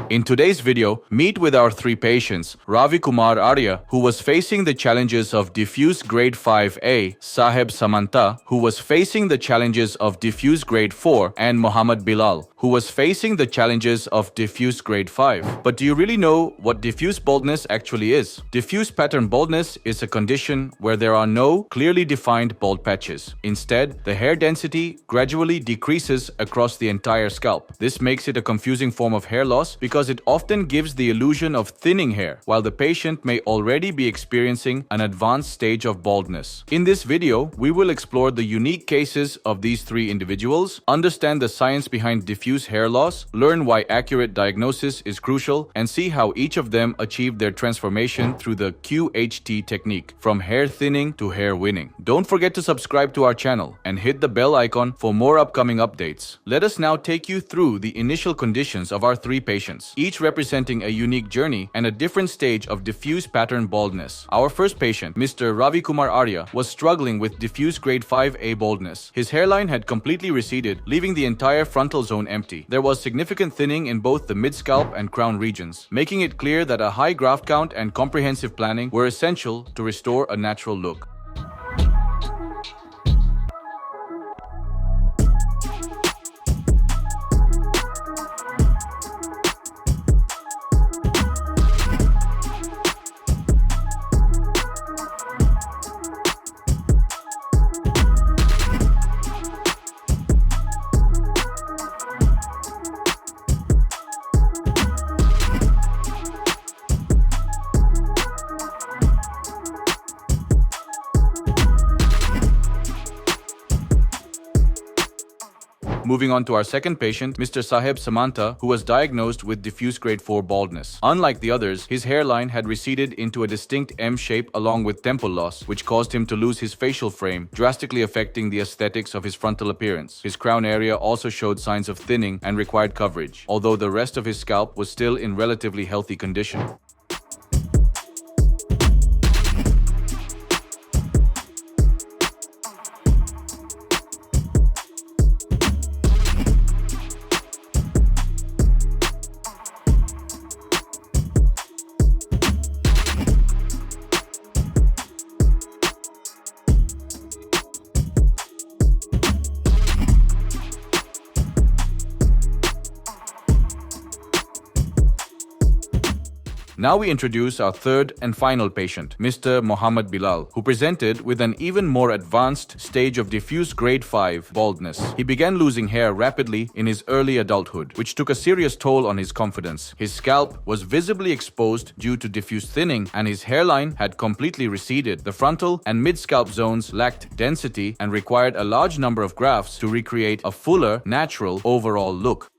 In today's video, meet with our three patients, Ravi Kumar Arya, who was facing the challenges of diffuse grade 5A, Saheb Samanta, who was facing the challenges of diffuse grade 4, and Mohammad Bilal, who was facing the challenges of diffuse grade 5. But do you really know what diffuse baldness actually is? Diffuse pattern baldness is a condition where there are no clearly defined bald patches. Instead, the hair density gradually decreases across the entire scalp. This makes it a confusing form of hair loss because it often gives the illusion of thinning hair, while the patient may already be experiencing an advanced stage of baldness. In this video, we will explore the unique cases of these three individuals, understand the science behind diffuse hair loss, learn why accurate diagnosis is crucial, and see how each of them achieved their transformation through the QHT technique, from hair thinning to hair winning. Don't forget to subscribe to our channel and hit the bell icon for more upcoming updates. Let us now take you through the initial conditions of our three patients, each representing a unique journey and a different stage of diffuse pattern baldness. Our first patient, Mr. Ravi Kumar Arya, was struggling with diffuse grade 5A baldness. His hairline had completely receded, leaving the entire frontal zone empty. There was significant thinning in both the mid-scalp and crown regions, making it clear that a high graft count and comprehensive planning were essential to restore a natural look. Moving on to our second patient, Mr. Saheb Samanta, who was diagnosed with diffuse grade 4 baldness. Unlike the others, his hairline had receded into a distinct M shape along with temple loss, which caused him to lose his facial frame, drastically affecting the aesthetics of his frontal appearance. His crown area also showed signs of thinning and required coverage, although the rest of his scalp was still in relatively healthy condition. Now we introduce our third and final patient, Mr. Mohammad Bilal, who presented with an even more advanced stage of diffuse grade 5 baldness. He began losing hair rapidly in his early adulthood, which took a serious toll on his confidence. His scalp was visibly exposed due to diffuse thinning, and his hairline had completely receded. The frontal and mid-scalp zones lacked density and required a large number of grafts to recreate a fuller, natural overall look.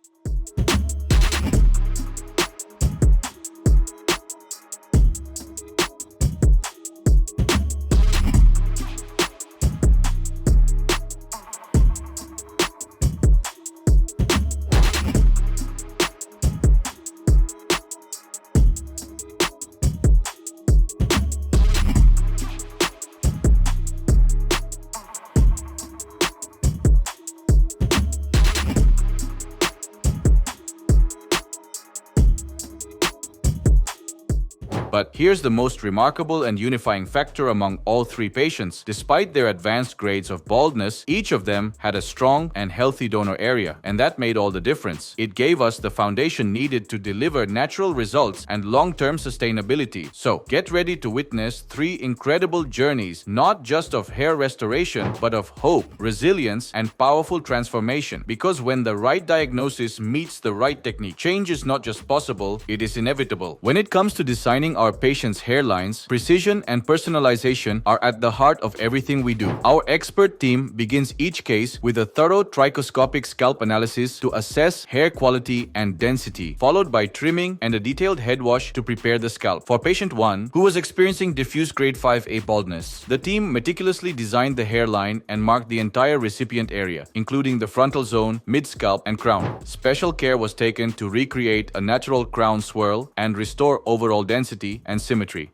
But here's the most remarkable and unifying factor among all three patients. Despite their advanced grades of baldness, each of them had a strong and healthy donor area, and that made all the difference. It gave us the foundation needed to deliver natural results and long-term sustainability. So, get ready to witness three incredible journeys, not just of hair restoration, but of hope, resilience, and powerful transformation. Because when the right diagnosis meets the right technique, change is not just possible, it is inevitable. When it comes to designing our patients' hairlines, precision and personalization are at the heart of everything we do. Our expert team begins each case with a thorough trichoscopic scalp analysis to assess hair quality and density, followed by trimming and a detailed head wash to prepare the scalp. For patient 1, who was experiencing diffuse grade 5A baldness, the team meticulously designed the hairline and marked the entire recipient area, including the frontal zone, mid-scalp, and crown. Special care was taken to recreate a natural crown swirl and restore overall density and symmetry.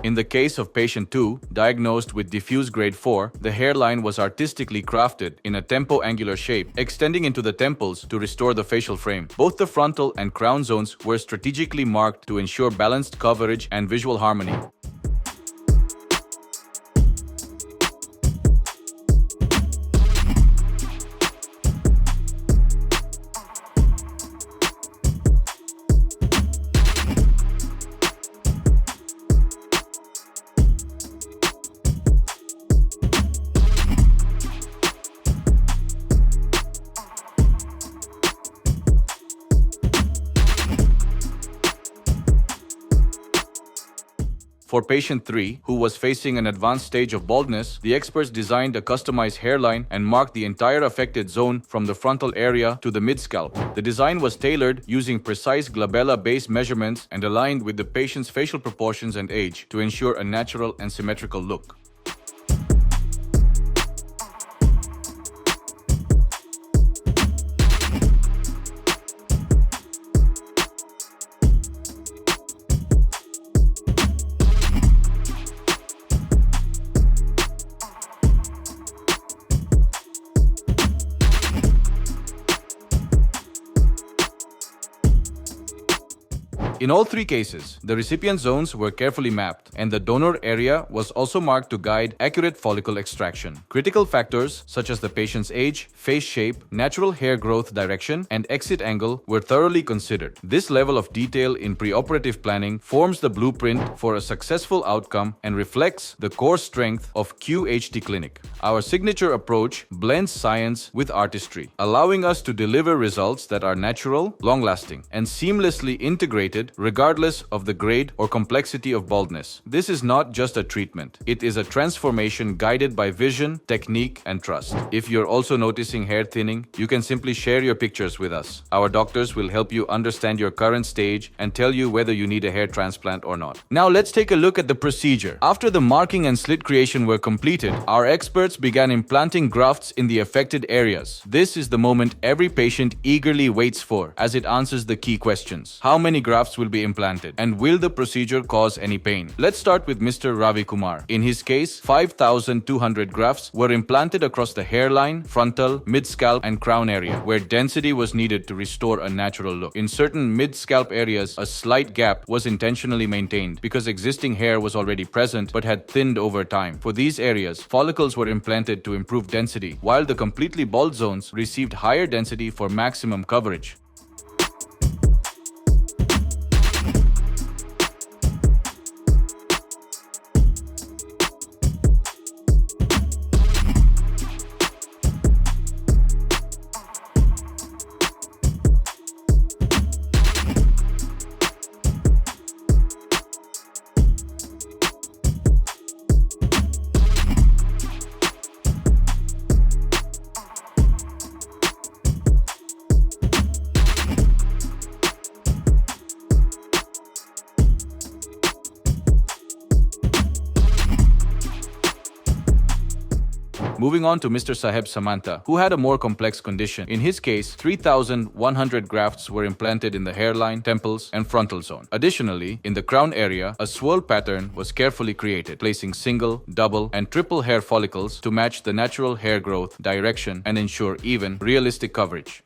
In the case of patient 2, diagnosed with diffuse grade 4, the hairline was artistically crafted in a tempo-angular shape, extending into the temples to restore the facial frame. Both the frontal and crown zones were strategically marked to ensure balanced coverage and visual harmony. For patient 3, who was facing an advanced stage of baldness, the experts designed a customized hairline and marked the entire affected zone from the frontal area to the mid-scalp. The design was tailored using precise glabella-based measurements and aligned with the patient's facial proportions and age to ensure a natural and symmetrical look. In all three cases, the recipient zones were carefully mapped, and the donor area was also marked to guide accurate follicle extraction. Critical factors such as the patient's age, face shape, natural hair growth direction, and exit angle were thoroughly considered. This level of detail in preoperative planning forms the blueprint for a successful outcome and reflects the core strength of QHT Clinic. Our signature approach blends science with artistry, allowing us to deliver results that are natural, long-lasting, and seamlessly integrated regardless of the grade or complexity of baldness. This is not just a treatment. It is a transformation guided by vision, technique, and trust. If you're also noticing hair thinning, you can simply share your pictures with us. Our doctors will help you understand your current stage and tell you whether you need a hair transplant or not. Now let's take a look at the procedure. After the marking and slit creation were completed, our experts began implanting grafts in the affected areas. This is the moment every patient eagerly waits for, as it answers the key questions. How many grafts will be implanted, and will the procedure cause any pain? Let's start with Mr. Ravi Kumar. In his case, 5,200 grafts were implanted across the hairline, frontal, mid-scalp, and crown area, where density was needed to restore a natural look. In certain mid-scalp areas, a slight gap was intentionally maintained because existing hair was already present but had thinned over time. For these areas, follicles were implanted to improve density, while the completely bald zones received higher density for maximum coverage. Moving on to Mr. Saheb Samanta, who had a more complex condition. In his case, 3,100 grafts were implanted in the hairline, temples, and frontal zone. Additionally, in the crown area, a swirl pattern was carefully created, placing single, double, and triple hair follicles to match the natural hair growth, direction, and ensure even, realistic coverage.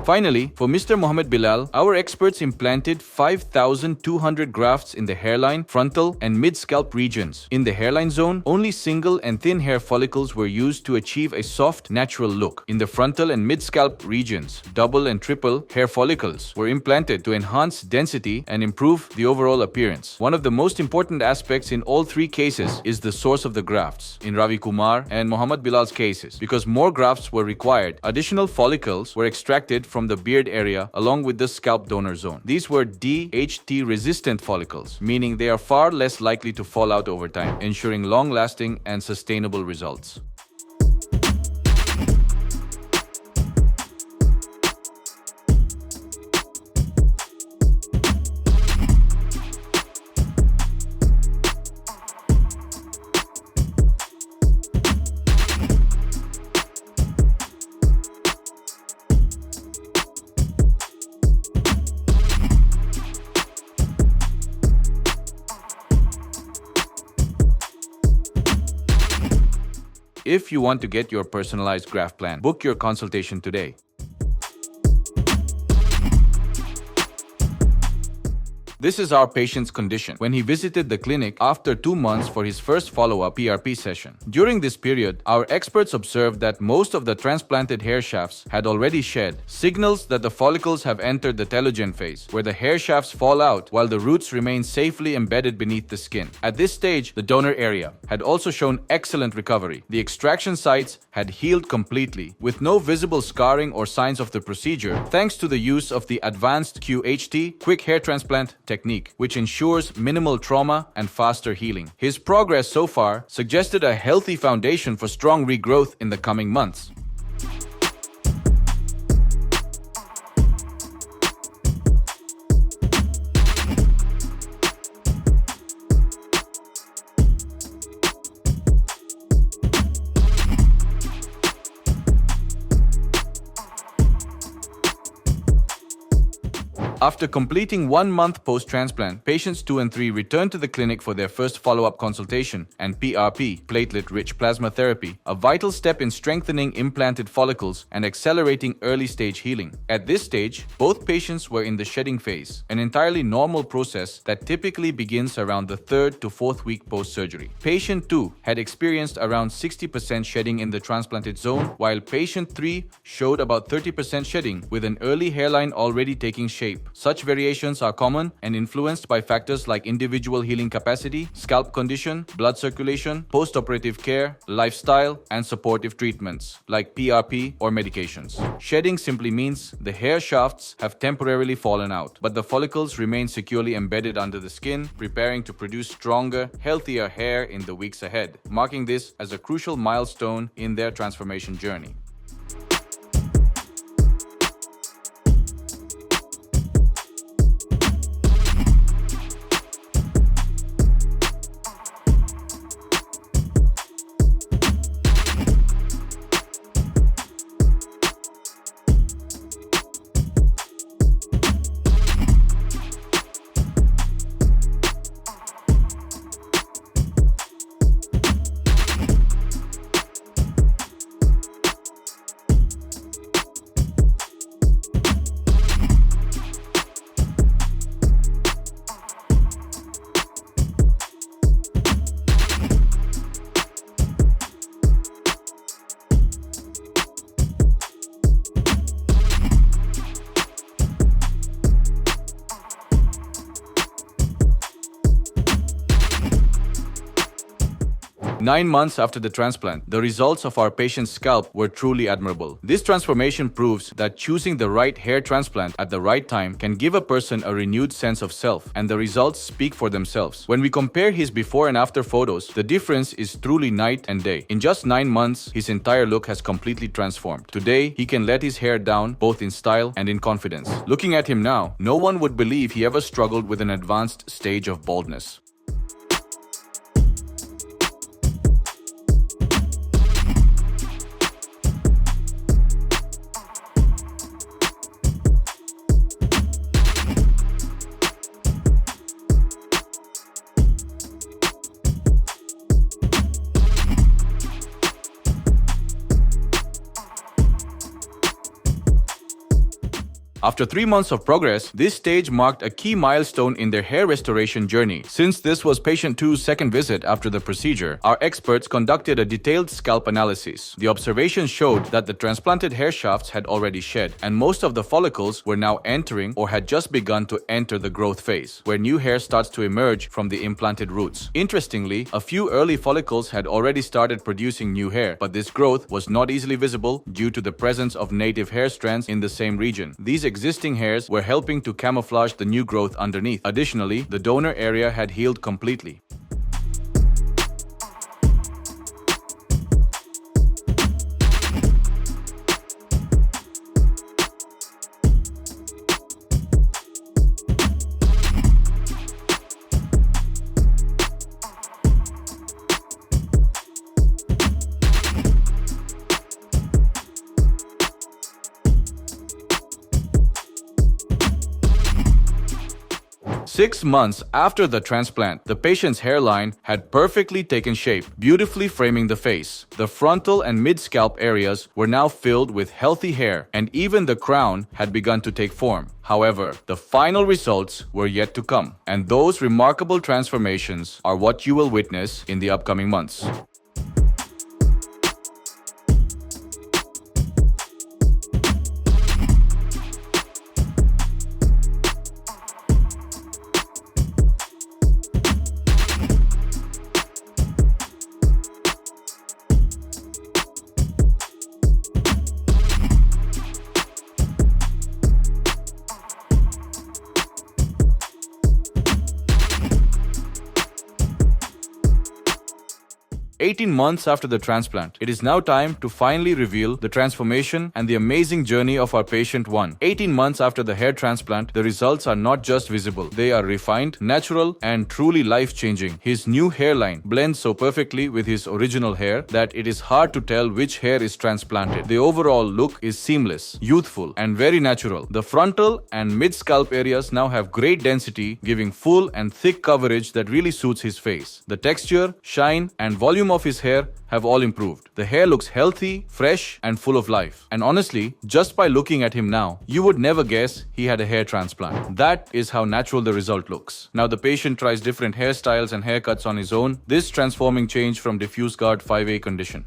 Finally, for Mr. Mohammed Bilal, our experts implanted 5,200 grafts in the hairline, frontal, and mid-scalp regions. In the hairline zone, only single and thin hair follicles were used to achieve a soft, natural look. In the frontal and mid-scalp regions, double and triple hair follicles were implanted to enhance density and improve the overall appearance. One of the most important aspects in all three cases is the source of the grafts. In Ravi Kumar and Mohammed Bilal's cases, because more grafts were required, additional follicles were extracted from the beard area along with the scalp donor zone. These were DHT resistant follicles, meaning they are far less likely to fall out over time, ensuring long-lasting and sustainable results. If you want to get your personalized graft plan, book your consultation today. This is our patient's condition when he visited the clinic after 2 months for his first follow-up PRP session. During this period, our experts observed that most of the transplanted hair shafts had already shed, signals that the follicles have entered the telogen phase, where the hair shafts fall out while the roots remain safely embedded beneath the skin. At this stage, the donor area had also shown excellent recovery. The extraction sites had healed completely, with no visible scarring or signs of the procedure, thanks to the use of the advanced QHT quick hair transplant technique, which ensures minimal trauma and faster healing. His progress so far suggested a healthy foundation for strong regrowth in the coming months. After completing 1 month post-transplant, patients 2 and 3 returned to the clinic for their first follow-up consultation and PRP, platelet-rich plasma therapy, a vital step in strengthening implanted follicles and accelerating early-stage healing. At this stage, both patients were in the shedding phase, an entirely normal process that typically begins around the 3rd to 4th week post-surgery. Patient 2 had experienced around 60% shedding in the transplanted zone, while patient 3 showed about 30% shedding, with an early hairline already taking shape. Such variations are common and influenced by factors like individual healing capacity, scalp condition, blood circulation, post-operative care, lifestyle, and supportive treatments like PRP or medications. Shedding simply means the hair shafts have temporarily fallen out, but the follicles remain securely embedded under the skin, preparing to produce stronger, healthier hair in the weeks ahead, marking this as a crucial milestone in their transformation journey. Nine months after the transplant, the results of our patient's scalp were truly admirable. This transformation proves that choosing the right hair transplant at the right time can give a person a renewed sense of self, and the results speak for themselves. When we compare his before and after photos, the difference is truly night and day. In just 9 months, his entire look has completely transformed. Today, he can let his hair down both in style and in confidence. Looking at him now, no one would believe he ever struggled with an advanced stage of baldness. After 3 months of progress, this stage marked a key milestone in their hair restoration journey. Since this was patient 2's second visit after the procedure, our experts conducted a detailed scalp analysis. The observations showed that the transplanted hair shafts had already shed, and most of the follicles were now entering or had just begun to enter the growth phase, where new hair starts to emerge from the implanted roots. Interestingly, a few early follicles had already started producing new hair, but this growth was not easily visible due to the presence of native hair strands in the same region. These existing hairs were helping to camouflage the new growth underneath. Additionally, the donor area had healed completely. 6 months after the transplant, the patient's hairline had perfectly taken shape, beautifully framing the face. The frontal and mid-scalp areas were now filled with healthy hair, and even the crown had begun to take form. However, the final results were yet to come, and those remarkable transformations are what you will witness in the upcoming months. 18 months after the transplant, it is now time to finally reveal the transformation and the amazing journey of our patient 1. 18 months after the hair transplant, the results are not just visible. They are refined, natural, and truly life-changing. His new hairline blends so perfectly with his original hair that it is hard to tell which hair is transplanted. The overall look is seamless, youthful, and very natural. The frontal and mid-scalp areas now have great density, giving full and thick coverage that really suits his face. The texture, shine, and volume of his hair have all improved. The hair looks healthy, fresh, and full of life. And honestly, just by looking at him now, you would never guess he had a hair transplant. That is how natural the result looks. Now the patient tries different hairstyles and haircuts on his own, this transforming change from diffuse guard 5A condition.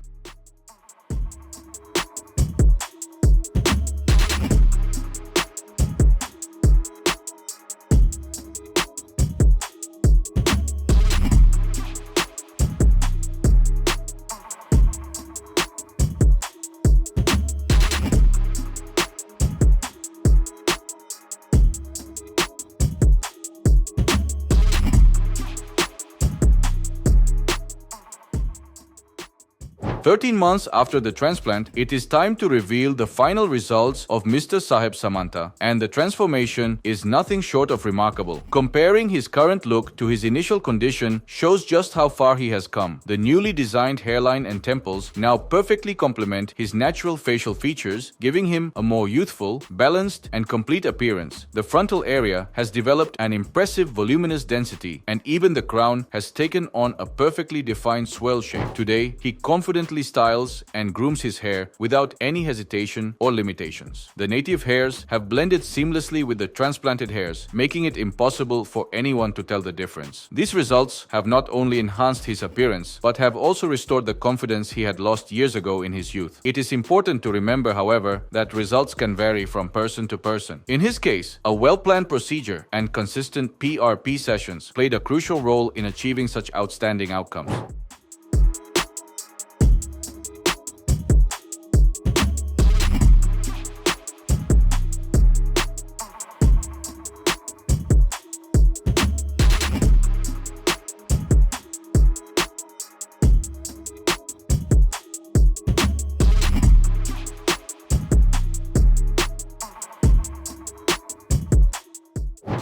"13 months after the transplant, it is time to reveal the final results of Mr. Saheb Samanta, and the transformation is nothing short of remarkable. Comparing his current look to his initial condition shows just how far he has come. The newly designed hairline and temples now perfectly complement his natural facial features, giving him a more youthful, balanced, and complete appearance. The frontal area has developed an impressive voluminous density, and even the crown has taken on a perfectly defined swirl shape. Today, he confidently styles and grooms his hair without any hesitation or limitations. The native hairs have blended seamlessly with the transplanted hairs, making it impossible for anyone to tell the difference. These results have not only enhanced his appearance, but have also restored the confidence he had lost years ago in his youth. It is important to remember, however, that results can vary from person to person. In his case, a well-planned procedure and consistent PRP sessions played a crucial role in achieving such outstanding outcomes.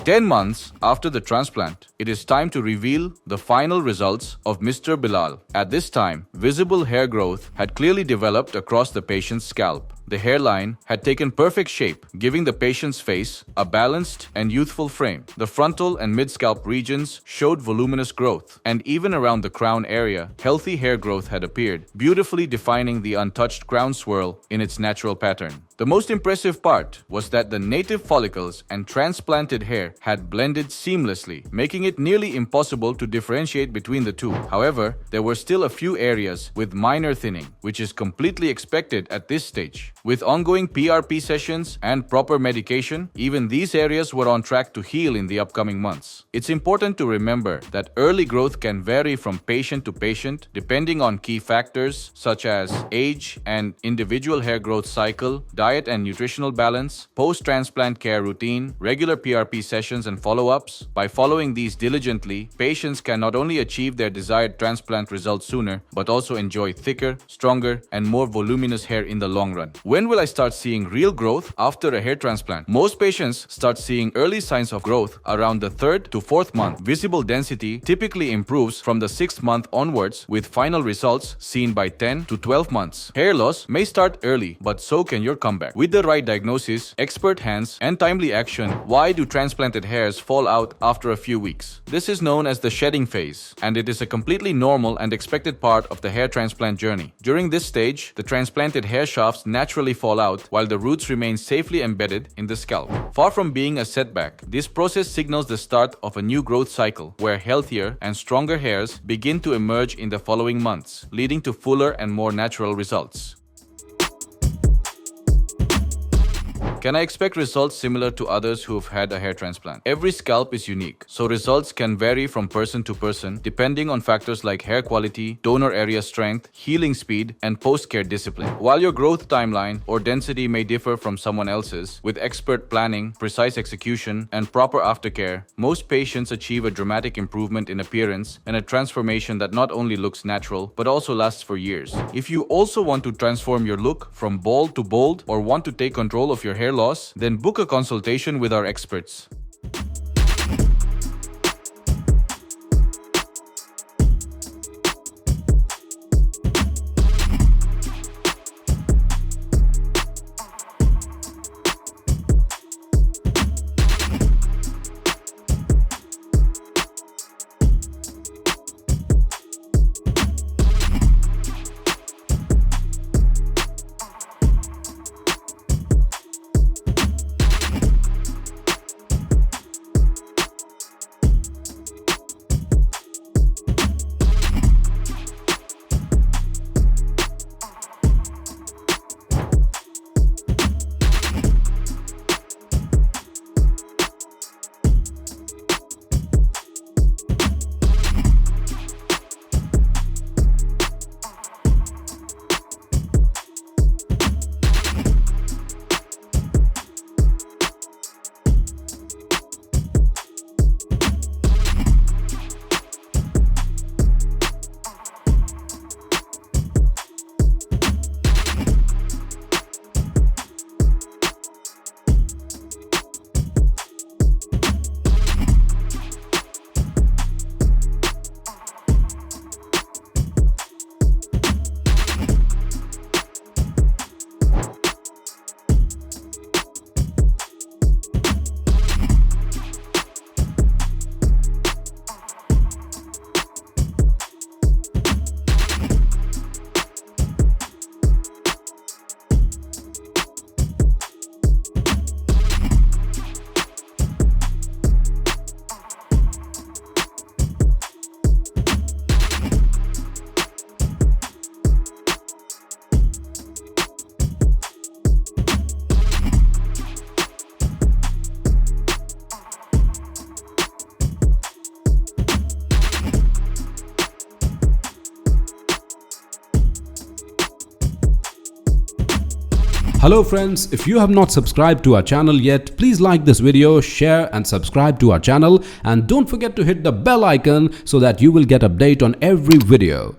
"10 months after the transplant, it is time to reveal the final results of Mr. Bilal. At this time, visible hair growth had clearly developed across the patient's scalp. The hairline had taken perfect shape, giving the patient's face a balanced and youthful frame. The frontal and mid-scalp regions showed voluminous growth, and even around the crown area, healthy hair growth had appeared, beautifully defining the untouched crown swirl in its natural pattern. The most impressive part was that the native follicles and transplanted hair had blended seamlessly, making it nearly impossible to differentiate between the two. However, there were still a few areas with minor thinning, which is completely expected at this stage. With ongoing PRP sessions and proper medication, even these areas were on track to heal in the upcoming months. It's important to remember that early growth can vary from patient to patient depending on key factors such as age and individual hair growth cycle, diet and nutritional balance, post-transplant care routine, regular PRP sessions and follow-ups. By following these diligently, patients can not only achieve their desired transplant results sooner, but also enjoy thicker, stronger, and more voluminous hair in the long run. When will I start seeing real growth after a hair transplant? Most patients start seeing early signs of growth around the 3rd to 4th month. Visible density typically improves from the 6th month onwards, with final results seen by 10 to 12 months. Hair loss may start early, but so can your comeback. With the right diagnosis, expert hands, and timely action, why do transplanted hairs fall out after a few weeks? This is known as the shedding phase, and it is a completely normal and expected part of the hair transplant journey. During this stage, the transplanted hair shafts naturally fall out while the roots remain safely embedded in the scalp. Far from being a setback, this process signals the start of a new growth cycle where healthier and stronger hairs begin to emerge in the following months, leading to fuller and more natural results. Can I expect results similar to others who have had a hair transplant? Every scalp is unique, so results can vary from person to person depending on factors like hair quality, donor area strength, healing speed, and post-care discipline. While your growth timeline or density may differ from someone else's, with expert planning, precise execution, and proper aftercare, most patients achieve a dramatic improvement in appearance and a transformation that not only looks natural, but also lasts for years. If you also want to transform your look from bald to bold or want to take control of your hair loss, then book a consultation with our experts. Hello friends, if you have not subscribed to our channel yet, please like this video, share and subscribe to our channel, and don't forget to hit the bell icon so that you will get update on every video.